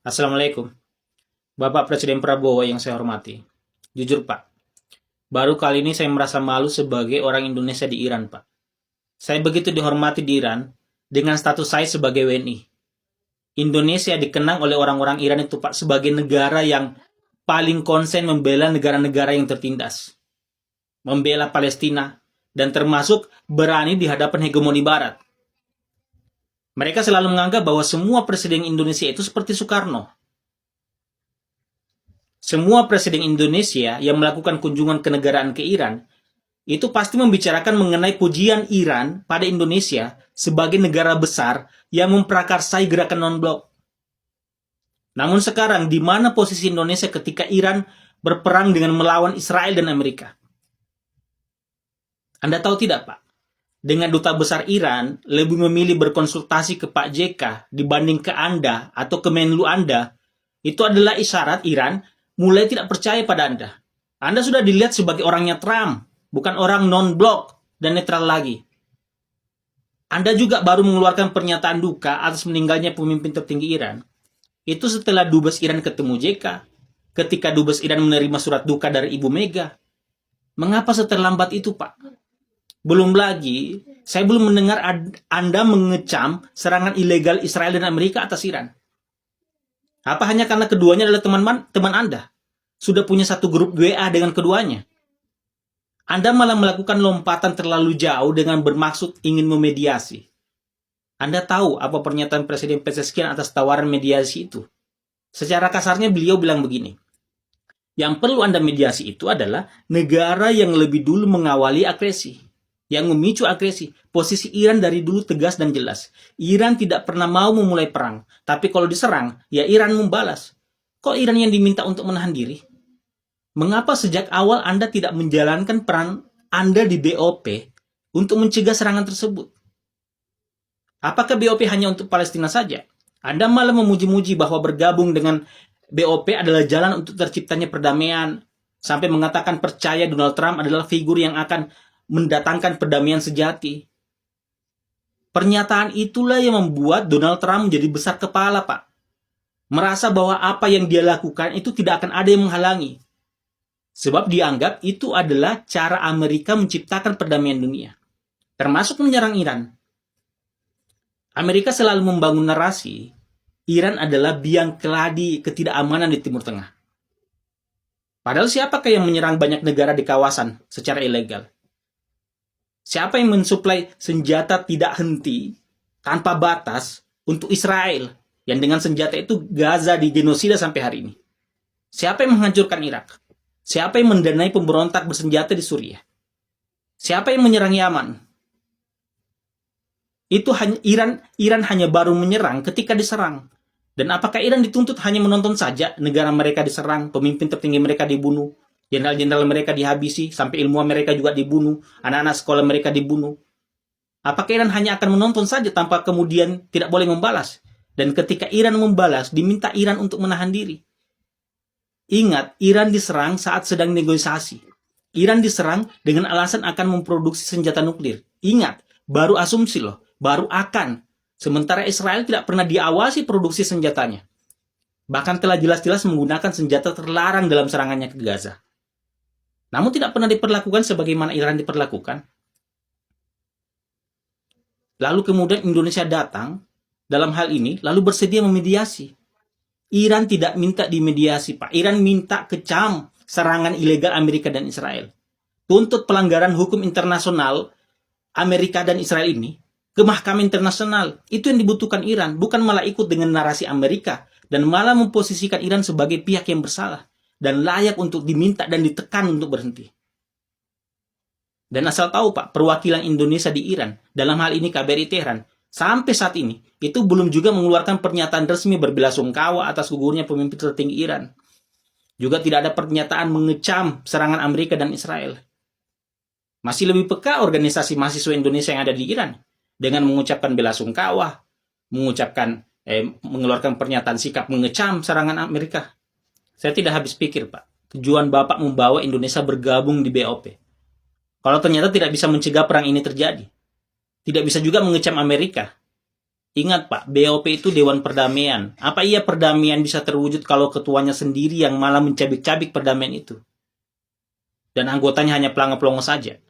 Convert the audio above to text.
Assalamualaikum. Bapak Presiden Prabowo yang saya hormati. Jujur Pak, baru kali ini saya merasa malu sebagai orang Indonesia di Iran Pak. Saya begitu dihormati di Iran dengan status saya sebagai WNI. Indonesia dikenang oleh orang-orang Iran itu Pak sebagai negara yang paling konsen membela negara-negara yang tertindas. Membela Palestina dan termasuk berani di hadapan hegemoni Barat. Mereka selalu menganggap bahwa semua presiden Indonesia itu seperti Soekarno. Semua presiden Indonesia yang melakukan kunjungan kenegaraan ke Iran itu pasti membicarakan mengenai pujian Iran pada Indonesia sebagai negara besar yang memprakarsai gerakan non-blok. Namun sekarang, di mana posisi Indonesia ketika Iran berperang dengan melawan Israel dan Amerika? Anda tahu tidak, Pak? Dengan duta besar Iran lebih memilih berkonsultasi ke Pak JK dibanding ke Anda atau ke Menlu Anda, itu adalah isyarat Iran mulai tidak percaya pada Anda. Anda sudah dilihat sebagai orangnya Trump, bukan orang non-blok dan netral lagi. Anda juga baru mengeluarkan pernyataan duka atas meninggalnya pemimpin tertinggi Iran. Itu setelah Dubes Iran ketemu JK, ketika Dubes Iran menerima surat duka dari Ibu Mega. Mengapa seterlambat itu, Pak? Belum lagi, saya belum mendengar Anda mengecam serangan ilegal Israel dan Amerika atas Iran. Apa hanya karena keduanya adalah teman Anda? Sudah punya satu grup WA dengan keduanya. Anda malah melakukan lompatan terlalu jauh dengan bermaksud ingin memediasi. Anda tahu apa pernyataan Presiden Pezeshkian atas tawaran mediasi itu? Secara kasarnya beliau bilang begini, yang perlu Anda mediasi itu adalah negara yang lebih dulu mengawali agresi, yang memicu agresi. Posisi Iran dari dulu tegas dan jelas. Iran tidak pernah mau memulai perang, tapi kalau diserang, ya Iran membalas. Kok Iran yang diminta untuk menahan diri? Mengapa sejak awal Anda tidak menjalankan peran Anda di BOP untuk mencegah serangan tersebut? Apakah BOP hanya untuk Palestina saja? Anda malah memuji-muji bahwa bergabung dengan BOP adalah jalan untuk terciptanya perdamaian, sampai mengatakan percaya Donald Trump adalah figur yang akan mendatangkan perdamaian sejati. Pernyataan itulah yang membuat Donald Trump menjadi besar kepala, Pak. Merasa bahwa apa yang dia lakukan itu tidak akan ada yang menghalangi. Sebab dianggap itu adalah cara Amerika menciptakan perdamaian dunia. Termasuk menyerang Iran. Amerika selalu membangun narasi, Iran adalah biang keladi ketidakamanan di Timur Tengah. Padahal siapakah yang menyerang banyak negara di kawasan secara ilegal? Siapa yang mensuplai senjata tidak henti, tanpa batas, untuk Israel, yang dengan senjata itu Gaza digenosida sampai hari ini? Siapa yang menghancurkan Irak? Siapa yang mendanai pemberontak bersenjata di Suriah? Siapa yang menyerang Yaman? Itu hanya Iran hanya baru menyerang ketika diserang. Dan apakah Iran dituntut hanya menonton saja negara mereka diserang, pemimpin tertinggi mereka dibunuh, jenderal-jenderal mereka dihabisi, sampai ilmuwan mereka juga dibunuh, anak-anak sekolah mereka dibunuh? Apakah Iran hanya akan menonton saja tanpa kemudian tidak boleh membalas? Dan ketika Iran membalas, diminta Iran untuk menahan diri. Ingat, Iran diserang saat sedang negosiasi. Iran diserang dengan alasan akan memproduksi senjata nuklir. Ingat, baru asumsi loh, baru akan. Sementara Israel tidak pernah diawasi produksi senjatanya. Bahkan telah jelas-jelas menggunakan senjata terlarang dalam serangannya ke Gaza. Namun tidak pernah diperlakukan sebagaimana Iran diperlakukan. Lalu kemudian Indonesia datang dalam hal ini, lalu bersedia memediasi. Iran tidak minta dimediasi, Pak. Iran minta kecam serangan ilegal Amerika dan Israel. Tuntut pelanggaran hukum internasional Amerika dan Israel ini ke mahkamah internasional. Itu yang dibutuhkan Iran, bukan malah ikut dengan narasi Amerika dan malah memposisikan Iran sebagai pihak yang bersalah dan layak untuk diminta dan ditekan untuk berhenti. Dan asal tahu, Pak, perwakilan Indonesia di Iran, dalam hal ini KBRI Tehran, sampai saat ini itu belum juga mengeluarkan pernyataan resmi berbelasungkawa atas gugurnya pemimpin tertinggi Iran. Juga tidak ada pernyataan mengecam serangan Amerika dan Israel. Masih lebih peka organisasi mahasiswa Indonesia yang ada di Iran dengan mengucapkan belasungkawa, mengeluarkan pernyataan sikap mengecam serangan Amerika. Saya tidak habis pikir, Pak. Tujuan Bapak membawa Indonesia bergabung di BOP. Kalau ternyata tidak bisa mencegah perang ini terjadi, tidak bisa juga mengecam Amerika, Ingat Pak, BOP itu Dewan Perdamaian. Apa iya perdamaian bisa terwujud kalau ketuanya sendiri yang malah mencabik-cabik perdamaian itu? Dan anggotanya hanya pelangga-pelongo saja.